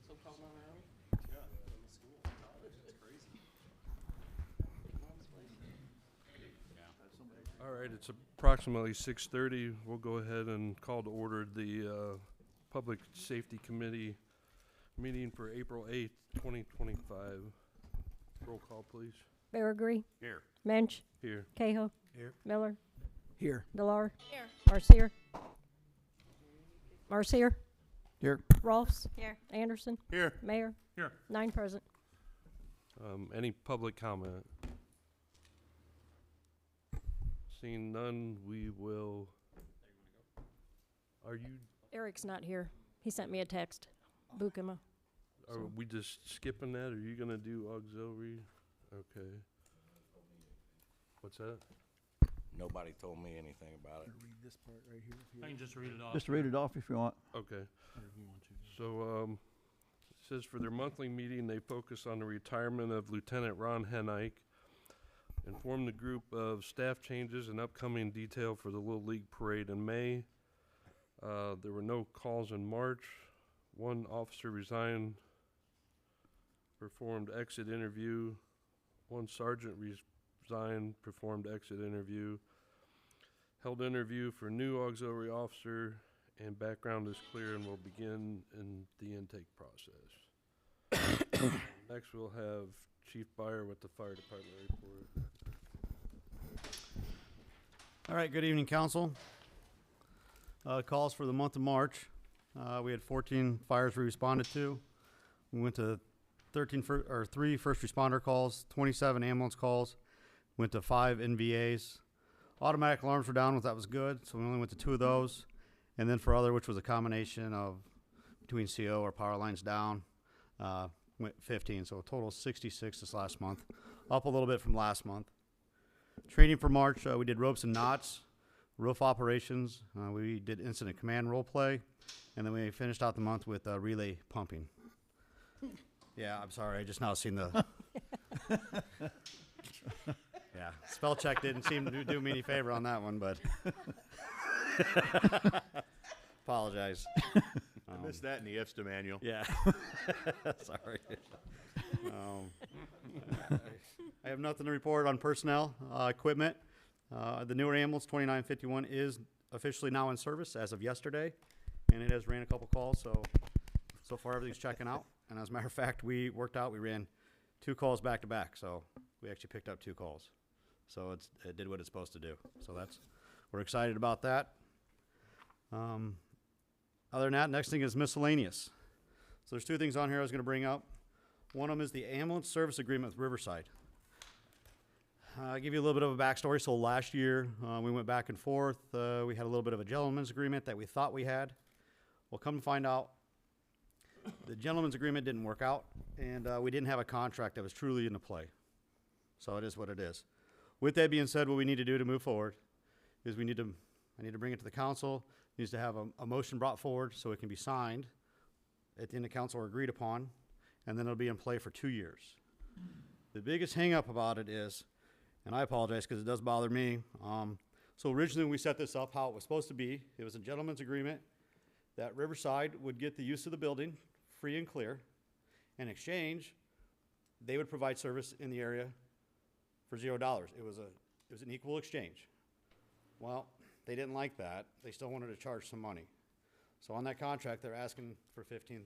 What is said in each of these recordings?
so-called non-army. Yeah, in the school, college, that's crazy. All right, it's approximately 6:30. We'll go ahead and call to order the Public Safety Committee meeting for April 8th, 2025. Roll call, please. Baragry. Here. Mensch. Here. Cahill. Here. Miller. Here. Delar. Here. Marcier. Marcier. Here. Rolfs. Here. Anderson. Here. Mayor. Here. 9 present. Any public comment? Seeing none, we will. Are you? Eric's not here. He sent me a text. Bukema. Are we just skipping that? Are you gonna do auxiliary? Okay. What's that? Nobody told me anything about it. Read this part right here. I can just read it off. Just read it off if you want. Okay. So, it says for their monthly meeting, they focus on the retirement of Lieutenant Ron Henike, inform the group of staff changes and upcoming detail for the Little League Parade in May. There were no calls in March. One officer resigned, performed exit interview. One sergeant resigned, performed exit interview. Held interview for new auxiliary officer, and background is clear and will begin in the intake process. Next, we'll have Chief Byer with the Fire Department report. All right, good evening, council. Calls for the month of March. We had 14 fires we responded to. We went to 3 first responder calls, 27 ambulance calls, went to 5 NVAs. Automatic alarms were down, that was good, so we only went to 2 of those. And then for other, which was a combination of between CO or power lines down, went 15, so a total of 66 this last month, up a little bit from last month. Training for March, we did ropes and knots, roof operations, we did incident command role play, and then we finished out the month with relay pumping. Yeah, I'm sorry, I just now seen the... Yeah, spell check didn't seem to do me any favor on that one, but... Apologize. I missed that in the IFSTA manual. Yeah. Sorry. I have nothing to report on personnel, equipment. The newer ambulance 2951 is officially now in service as of yesterday, and it has ran a couple calls, so far everything's checking out. And as a matter of fact, we ran 2 calls back to back, so we actually picked up 2 calls. So it did what it's supposed to do. So we're excited about that. Other than that, next thing is miscellaneous. So there's 2 things on here I was going to bring up. One of them is the ambulance service agreement with Riverside. I'll give you a little bit of a backstory. So last year, we went back and forth. We had a little bit of a gentleman's agreement that we thought we had. Well, come to find out, the gentleman's agreement didn't work out, and we didn't have a contract that was truly into play. So it is what it is. With that being said, what we need to do to move forward is I need to bring it to the council. It needs to have a motion brought forward so it can be signed at the end of council or agreed upon, and then it'll be in play for 2 years. The biggest hang up about it is, and I apologize because it does bother me. So originally when we set this up, how it was supposed to be, it was a gentleman's agreement that Riverside would get the use of the building free and clear. In exchange, they would provide service in the area for $0. It was an equal exchange. Well, they didn't like that. They still wanted to charge some money. So on that contract, they're asking for $15,000.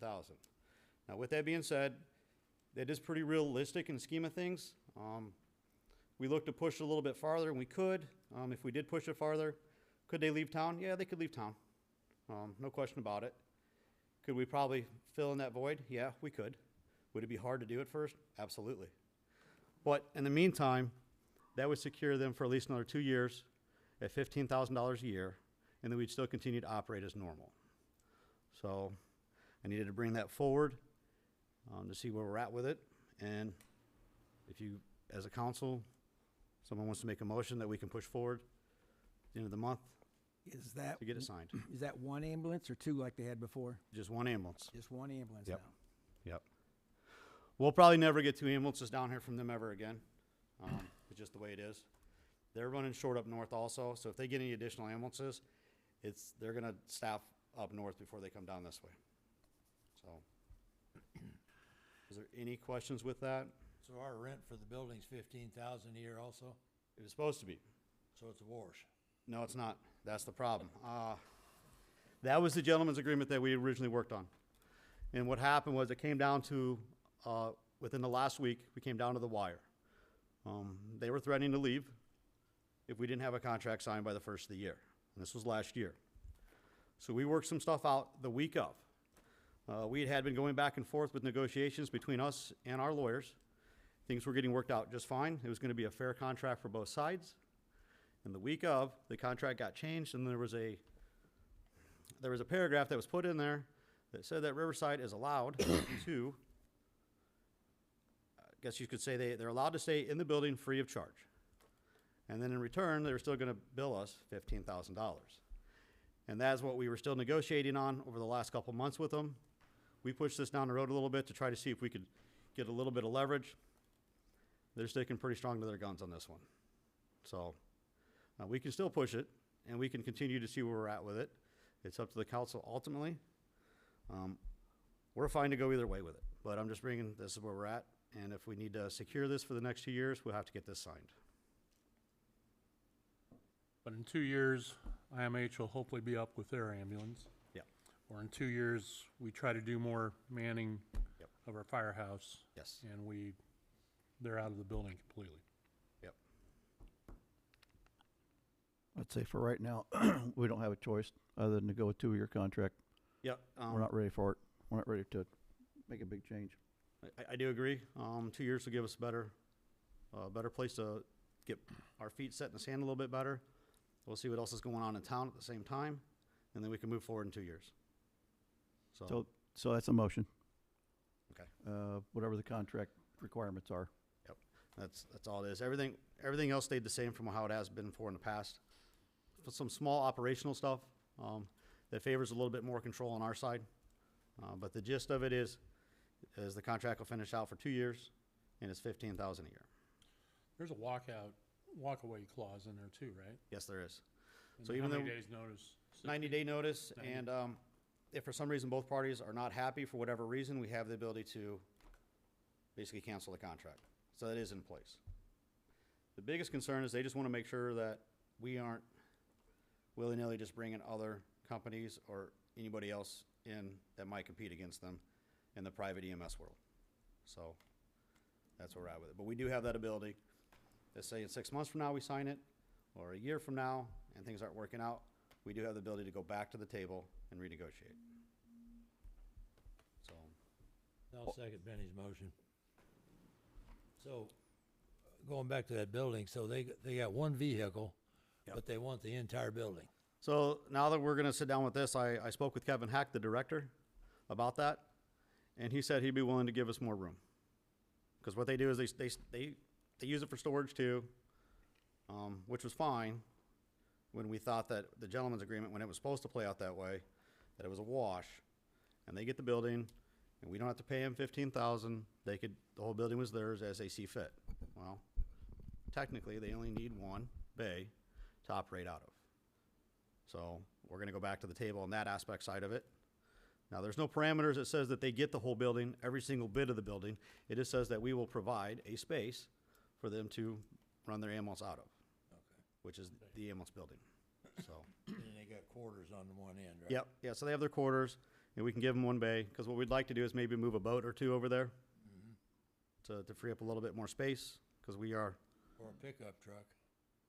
Now, with that being said, that is pretty realistic in the scheme of things. We looked to push it a little bit farther, and we could. If we did push it farther, could they leave town? Yeah, they could leave town. No question about it. Could we probably fill in that void? Yeah, we could. Would it be hard to do it first? Absolutely. But in the meantime, that would secure them for at least another 2 years at $15,000 a year, and then we'd still continue to operate as normal. So I needed to bring that forward to see where we're at with it. And if you, as a council, someone wants to make a motion that we can push forward at the end of the month Is that to get it signed. is that 1 ambulance or 2 like they had before? Just 1 ambulance. Just 1 ambulance Yep. now. Yep. We'll probably never get 2 ambulances down here from them ever again. It's just the way it is. They're running short up north also, so if they get any additional ambulances, they're gonna staff up north before they come down this way. So any questions with that? So our rent for the building's 15,000 a year also, It was supposed to be. so it's a wash. No, it's not. That's the problem. That was the gentleman's agreement that we originally worked on. And what happened was it came down to, within the last week, we came down to the wire. They were threatening to leave if we didn't have a contract signed by the first of the year. And this was last year. So we worked some stuff out the week of. We had been going back and forth with negotiations between us and our lawyers. Things were getting worked out just fine. It was going to be a fair contract for both sides. And the week of, the contract got changed, and there was a paragraph that was put in there that said that Riverside is allowed to, I guess you could say they're allowed to stay in the building free of charge. And then in return, they were still going to bill us $15,000. And that's what we were still negotiating on over the last couple months with them. We pushed this down the road a little bit to try to see if we could get a little bit of leverage. They're sticking pretty strong to their guns on this one. So we can still push it, and we can continue to see where we're at with it. It's up to the council ultimately. We're fine to go either way with it, but I'm just bringing, this is where we're at. And if we need to secure this for the next 2 years, we'll have to get this signed. But in 2 years, IMH will hopefully be up with their ambulance. Yep. Or in 2 years, we try to do more manning Yep. of our firehouse, Yes. and they're out of the building completely. Yep. I'd say for right now, we don't have a choice other than to go a 2-year contract. Yep. We're not ready for it. We're not ready to make a big change. I do agree. 2 years will give us a better place to get our feet set in the sand a little bit better. We'll see what else is going on in town at the same time, and then we can move forward in 2 years. So that's a motion. Okay. Whatever the contract requirements are. That's all it is. Everything else stayed the same from how it has been for in the past. For some small operational stuff, that favors a little bit more control on our side. But the gist of it is the contract will finish out for 2 years, and it's $15,000 a year. There's a walkaway clause in there too, right? Yes, there is. And So how even many though- days notice? 90-day notice, 90. and if for some reason both parties are not happy for whatever reason, we have the ability to basically cancel the contract. So that is in place. The biggest concern is they just want to make sure that we aren't willy-nilly just bringing other companies or anybody else in that might compete against them in the private EMS world. So that's where we're at with it. But we do have that ability. Let's say in 6 months from now we sign it, or a year from now, and things aren't working out, we do have the ability to go back to the table and renegotiate. So, I'll second Benny's motion. So, going back to that building, so they got one vehicle, Yep. but they want the entire building. so now that we're gonna sit down with this, I spoke with Kevin Hack, the director, about that, and he said he'd be willing to give us more room. Because what they do is they use it for storage too, which was fine when we thought that the gentleman's agreement, when it was supposed to play out that way, that it was a wash, and they get the building, and we don't have to pay them $15,000. The whole building was theirs as they see fit. Well, technically, they only need one bay to operate out of. So we're gonna go back to the table on that aspect side of it. Now, there's no parameters that says that they get the whole building, every single bit of the building. It just says that we will provide a space for them to run their ambulance out of, which is the ambulance building, so. And they got quarters on the one end, right? Yep, yeah, so they have their quarters, and we can give them one bay, because what we'd like to do is maybe move a boat or two over there to free up a little bit more space, because we are, Or a pickup truck.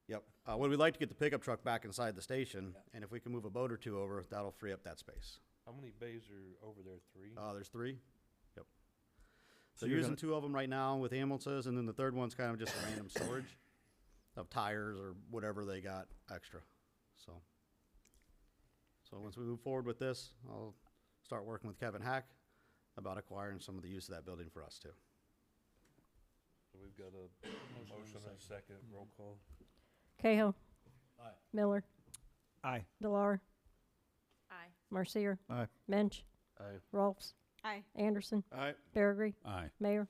yep. What we'd like to get the pickup truck back inside the station, and if we can move a boat or two over, that'll free up that space. How many bays are over there? 3? There's 3, yep. So They're you're using gonna- 2 of them right now with ambulances, and then the third one's kind of just random storage of tires or whatever they got extra, so. So once we move forward with this, I'll start working with Kevin Hack about acquiring some of the use of that building for us too. So we've got a motion and a second. Roll call. Cahill. Aye. Miller. Aye. Delar. Aye. Marcia. Aye. Mensch. Aye. Rolfs. Aye. Anderson. Aye. Baragry. Aye. Mayor.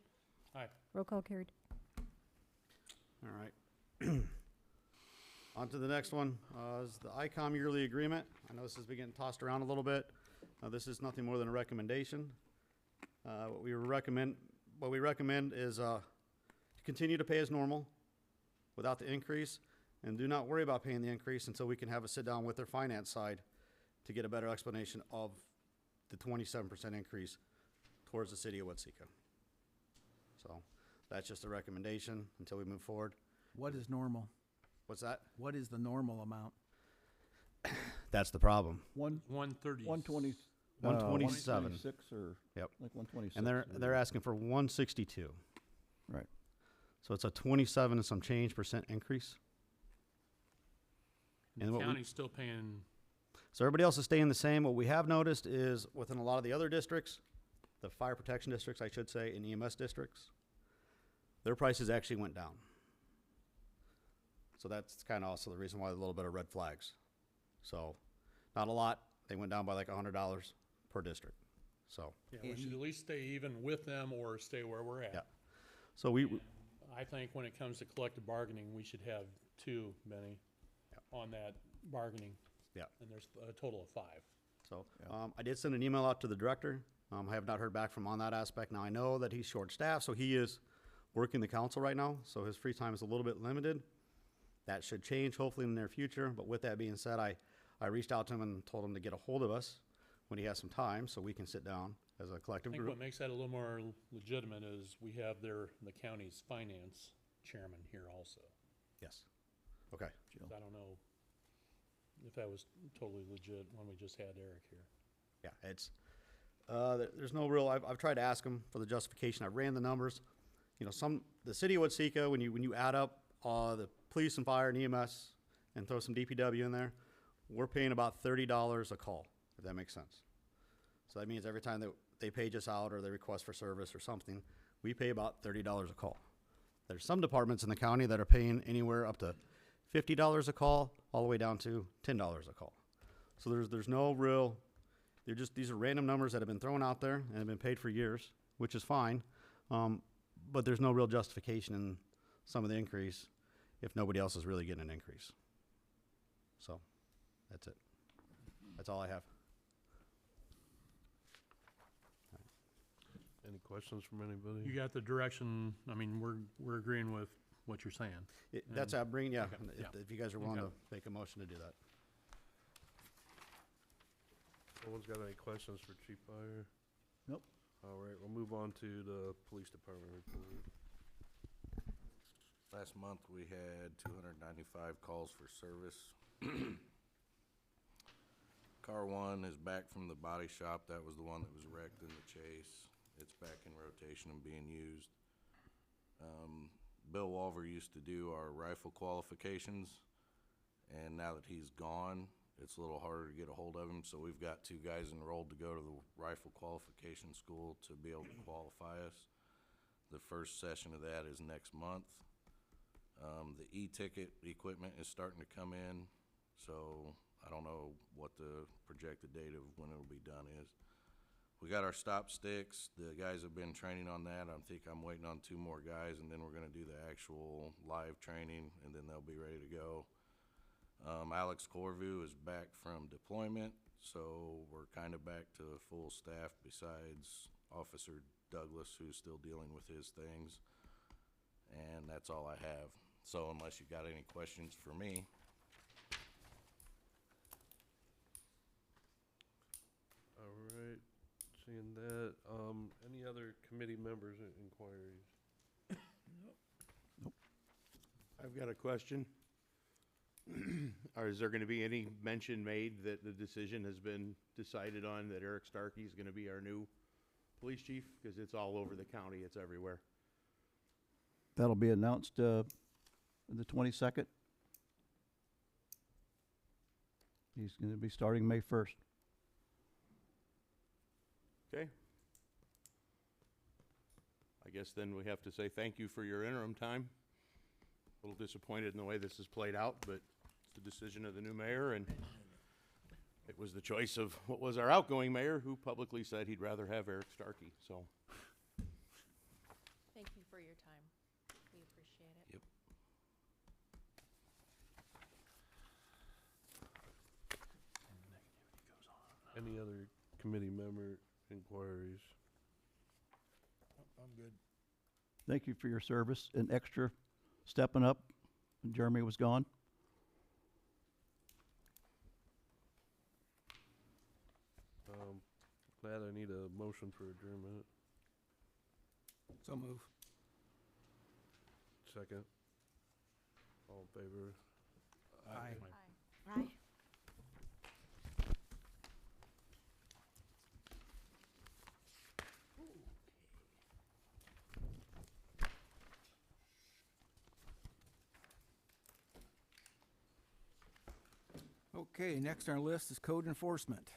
Aye. Roll call carried. All right. On to the next one, is the ICOM yearly agreement. I know this has been getting tossed around a little bit. This is nothing more than a recommendation. What we what we recommend is, to continue to pay as normal without the increase, and do not worry about paying the increase until we can have a sit-down with their finance side to get a better explanation of the 27% increase towards the city of Watsika. So, that's just a recommendation until we move forward. What is normal? What's that? What is the normal amount? That's the problem. 130. 120. 127. 126 or Yep. like 126. And they're asking for 162. Right. So it's a 27 and some change percent increase. The And what we- county's still paying, So everybody else is staying the same. What we have noticed is within a lot of the other districts, the fire protection districts, I should say, and EMS districts, their prices actually went down. So that's kind of also the reason why a little bit of red flags. So, not a lot. They went down by like $100 per district. So, yeah, we should at least stay even with them or stay where we're yeah. at. So we, I think when it comes to collective bargaining, we should have two, Benny, on that bargaining. Yeah. And there's a total of 5. So, I did send an email out to the director. I have not heard back from him on that aspect. Now, I know that he's short-staffed, so he is working the council right now, so his free time is a little bit limited. That should change hopefully in the near future, but with that being said, I reached out to him and told him to get a hold of us when he has some time, so we can sit down as a I collective think group. what makes that a little more legitimate is we have the county's finance chairman here also. Yes. Okay. 'Cause I don't know if that was totally legit when we just had Eric here. Yeah, it's, there's no real, I've tried to ask him for the justification. I ran the numbers. You know, the city of Watsika, when you add up, the police and fire and EMS and throw some DPW in there, we're paying about $30 a call, if that makes sense. So that means every time that they page us out or they request for service or something, we pay about $30 a call. There's some departments in the county that are paying anywhere up to $50 a call, all the way down to $10 a call. So there's no real, these are random numbers that have been thrown out there and have been paid for years, which is fine. But there's no real justification in some of the increase if nobody else is really getting an increase. So, that's it. That's all I have. Any questions from anybody? You got the direction, I mean, we're agreeing with what you're saying. That's how I bring, yeah, Okay, yeah. if you guys are willing Okay. to make a motion to do that. No one's got any questions for Chief Fire? Nope. All right, we'll move on to the police department report. Last month, we had 295 calls for service. Car 1 is back from the body shop. That was the one that was wrecked in the chase. It's back in rotation and being used. Bill Walver used to do our rifle qualifications, and now that he's gone, it's a little harder to get a hold of him, so we've got 2 guys enrolled to go to the rifle qualification school to be able to qualify us. The first session of that is next month. The e-ticket equipment is starting to come in, so I don't know what the projected date of when it'll be done is. We got our stop sticks. The guys have been training on that. I think I'm waiting on 2 more guys, and then we're gonna do the actual live training, and then they'll be ready to go. Alex Corvu is back from deployment, so we're kind of back to full staff besides Officer Douglas, who's still dealing with his things. And that's all I have. So unless you got any questions for me. All right, seeing that, any other committee members' inquiries? I've got a question. Or is there gonna be any mention made that the decision has been decided on, that Eric Starkey is gonna be our new police chief? Cause it's all over the county, it's everywhere. That'll be announced, the 22nd. He's gonna be starting May 1st. Okay. I guess then we have to say thank you for your interim time. A little disappointed in the way this has played out, but it's the decision of the new mayor, and it was the choice of what was our outgoing mayor, who publicly said he'd rather have Eric Starkey, so. Thank you for your time. We appreciate it. Yep. Any other committee member inquiries? I'm good. Thank you for your service and extra stepping up when Jeremy was gone. Glad I need a motion for adjournment. So move. Second. All in favor? Aye. Aye. Okay, next on our list is code enforcement.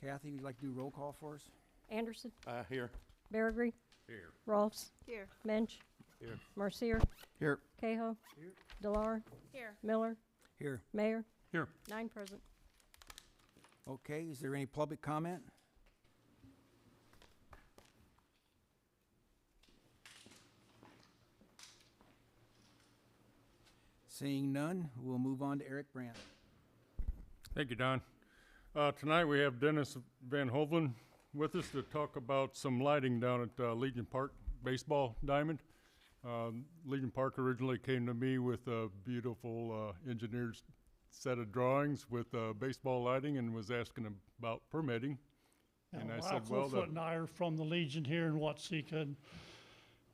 Kathy, would you like to do roll call for us? Anderson, Here. Baragry, Here. Rolfs, Here. Mensch, Here. Marcier, Here. Cahill, Delar, Here. Miller, Here. Mayor. Here. 9 present. Okay, is there any public comment? Seeing none, we'll move on to Eric Brandt. Thank you, Don. Tonight we have Dennis Van Hovlen with us to talk about some lighting down at Legion Park Baseball Diamond. Legion Park originally came to me with a beautiful engineered set of drawings with baseball lighting and was asking about permitting. And I said, well, Clifford and I are from the Legion here in Watsika. And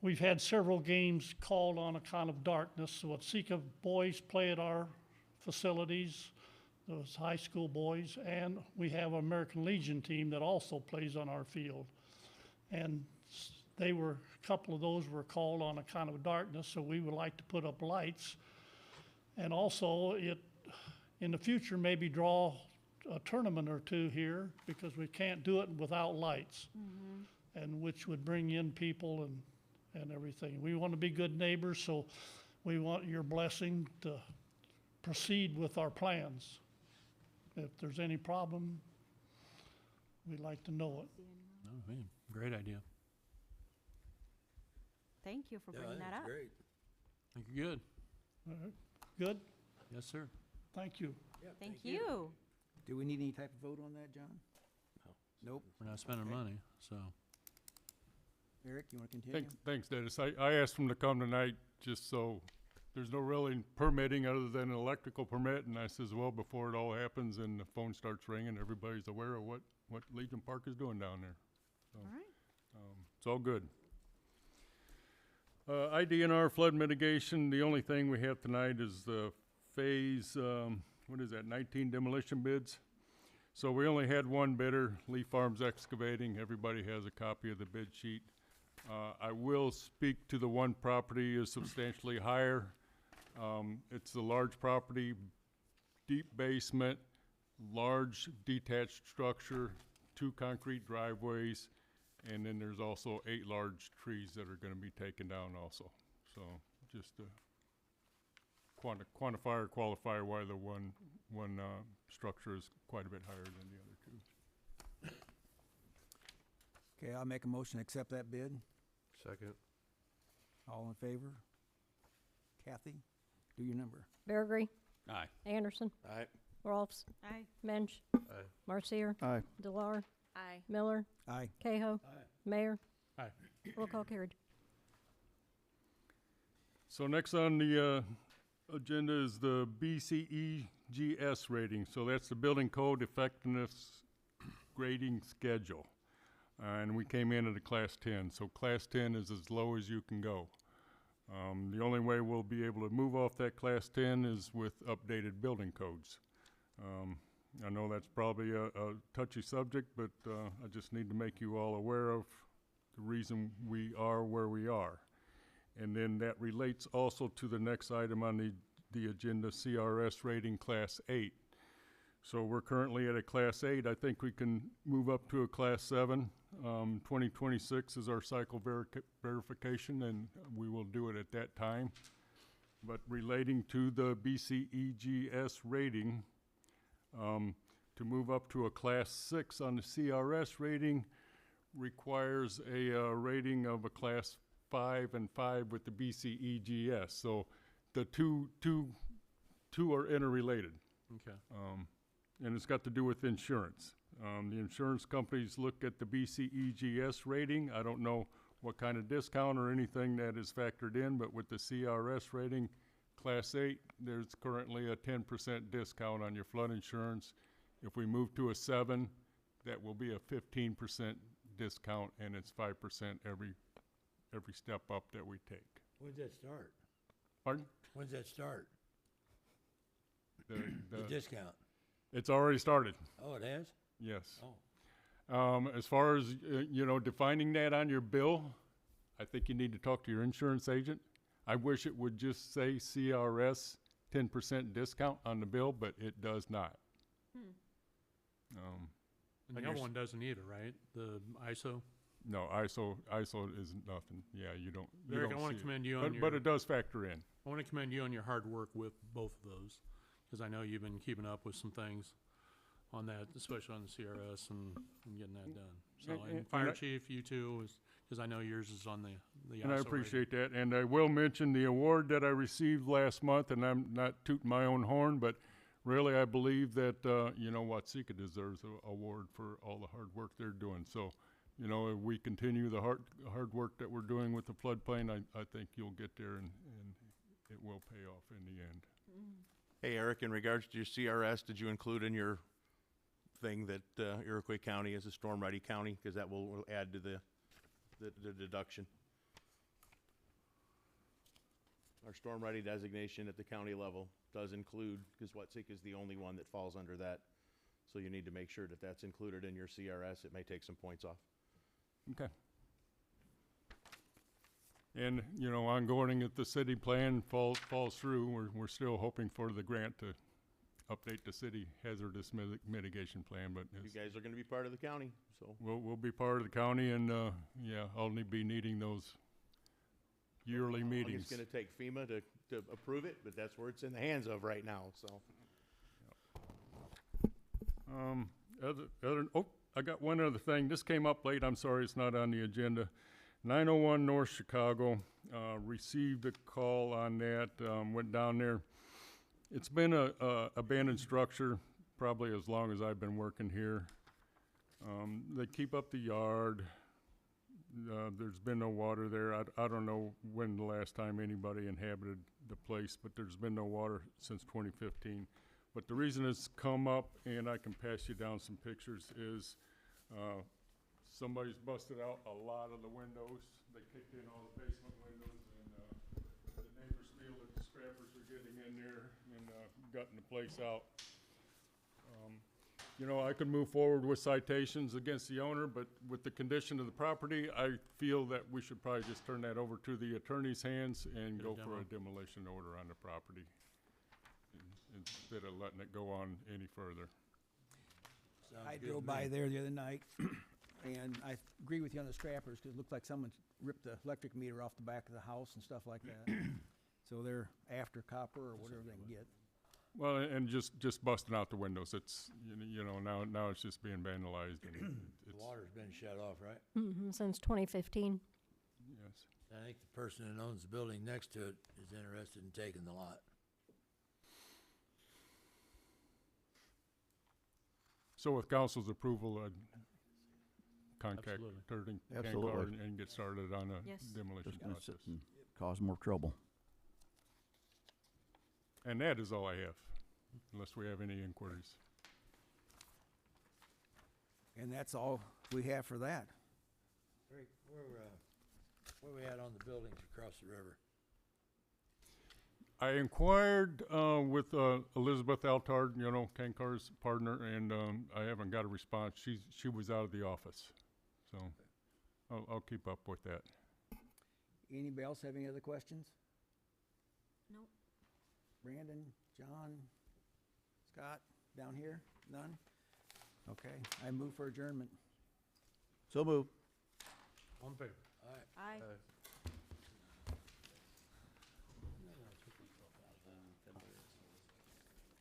we've had several games called on account of darkness. So Watsika boys play at our facilities, those high school boys, and we have an American Legion team that also plays on our field. And a couple of those were called on account of darkness, so we would like to put up lights. And also, in the future, maybe draw a tournament or two here, because we can't do it without lights. And which would bring in people and everything. We want to be good neighbors, so we want your blessing to proceed with our plans. If there's any problem, we'd like to know it. Oh, man, great idea. Thank you for bringing that up. Great. I think you're good. All right. Good? Yes, sir. Thank you. Yeah, Thank you. Do we need any type of vote on that, John? Nope. We're not spending Okay. money, so. Eric, you want to continue? thanks, Dennis. I asked him to come tonight just so there's no really permitting other than an electrical permit. And I says, well, before it all happens and the phone starts ringing, everybody's aware of what Legion Park is doing down there. So, All right. it's all good. IDNR flood mitigation, the only thing we have tonight is the phase, 19 demolition bids. So we only had one bidder, Lee Farms Excavating. Everybody has a copy of the bid sheet. I will speak to the one property is substantially higher. It's a large property, deep basement, large detached structure, 2 concrete driveways, and then there's also 8 large trees that are gonna be taken down also. So just to quantify or qualify why the one structure is quite a bit higher than the other 2. Okay, I'll make a motion to accept that bid. Second. All in favor? Kathy, do your number. Baragry, Aye. Anderson, Aye. Rolfs, Aye. Mensch, Aye. Marcier, Aye. Delar, Aye. Miller, Aye. Cahill, Mayor. Aye. Roll call carried. So next on the agenda is the BCEGS rating. So that's the Building Code Effectiveness Grading Schedule. And we came in at a Class 10. So Class 10 is as low as you can go. The only way we'll be able to move off that Class 10 is with updated building codes. I know that's probably a touchy subject, but I just need to make you all aware of the reason we are where we are. And then that relates also to the next item on the agenda, CRS rating Class 8. So we're currently at a Class 8. I think we can move up to a Class 7. 2026 is our cycle verification, and we will do it at that time. But relating to the BCEGS rating, to move up to a Class 6 on the CRS rating requires a rating of a Class 5 and 5 with the BCEGS. So the two are interrelated. Okay. And it's got to do with insurance. The insurance companies look at the BCEGS rating. I don't know what kind of discount or anything that is factored in, but with the CRS rating, Class 8, there's currently a 10% discount on your flood insurance. If we move to a 7, that will be a 15% discount, and it's 5% every step up that we take. When's that start? Pardon? When's that start? The The discount? It's already started, Oh, it has? yes. Oh. As far as, defining that on your bill, I think you need to talk to your insurance agent. I wish it would just say CRS 10% discount on the bill, but it does not. And the other one doesn't either, right? The ISO? No, ISO is nothing. Yeah, you don't. Eric, I want to commend you on but it does factor in. I want to commend you on your hard work with both of those, because I know you've been keeping up with some things on that, especially on the CRS and getting that done. So, and Fire Chief, you too, because I know yours is on the ISO And I rating. appreciate that. And I will mention the award that I received last month, and I'm not tooting my own horn, but really I believe that, Watsika deserves an award for all the hard work they're doing. So, if we continue the hard work that we're doing with the floodplain, I think you'll get there and it will pay off in the end. Hey, Eric, in regards to your CRS, did you include in your thing that Iroquois County is a storm-ready county? Because that will add to the deduction. Our storm-ready designation at the county level does include, because Watsika is the only one that falls under that. So you need to make sure that that's included in your CRS. It may take some points off. Okay. And, ongoing if the city plan falls through, we're still hoping for the grant to update the city hazardous mitigation plan, but You guys are going to be part of the county, so. we'll be part of the county and, I'll be needing those yearly meetings. It's going to take FEMA to approve it, but that's where it's in the hands of right now, so. I got one other thing. This came up late. I'm sorry it's not on the agenda. 901 North Chicago, received a call on that, went down there. It's been a abandoned structure probably as long as I've been working here. They keep up the yard. There's been no water there. I don't know when the last time anybody inhabited the place, but there's been no water since 2015. But the reason it's come up, and I can pass you down some pictures, is somebody's busted out a lot of the windows. They kicked in all the basement windows, and the neighbors feel that the scrappers are getting in there and gutting the place out. I could move forward with citations against the owner, but with the condition of the property, I feel that we should probably just turn that over to the attorney's hands and Get a go for demo. a demolition order on the property instead of letting it go on any further. Sounds I good drove to by me. there the other night, and I agree with you on the scrappers, because it looked like someone ripped the electric meter off the back of the house and stuff like that. So they're after copper or whatever they can get. Well, and just busting out the windows. It's, now it's just being vandalized and The it's, water's been shut off, right? Since 2015. yes. I think the person that owns the building next to it is interested in taking the lot. So with council's approval, I'd contact Absolutely. Turning Absolutely. and get started on a Yes. demolition Just gonna process. sit and cause more trouble. And that is all I have, unless we have any inquiries. And that's all we have for that. Where we at on the buildings across the river? I inquired with Elizabeth Altard, Kankar's partner, and I haven't got a response. She was out of the office, so I'll keep up with that. Anybody else have any other questions? Nope. Brandon, John, Scott, down here? None? Okay, I move for adjournment. So move. All in favor? All right. Aye.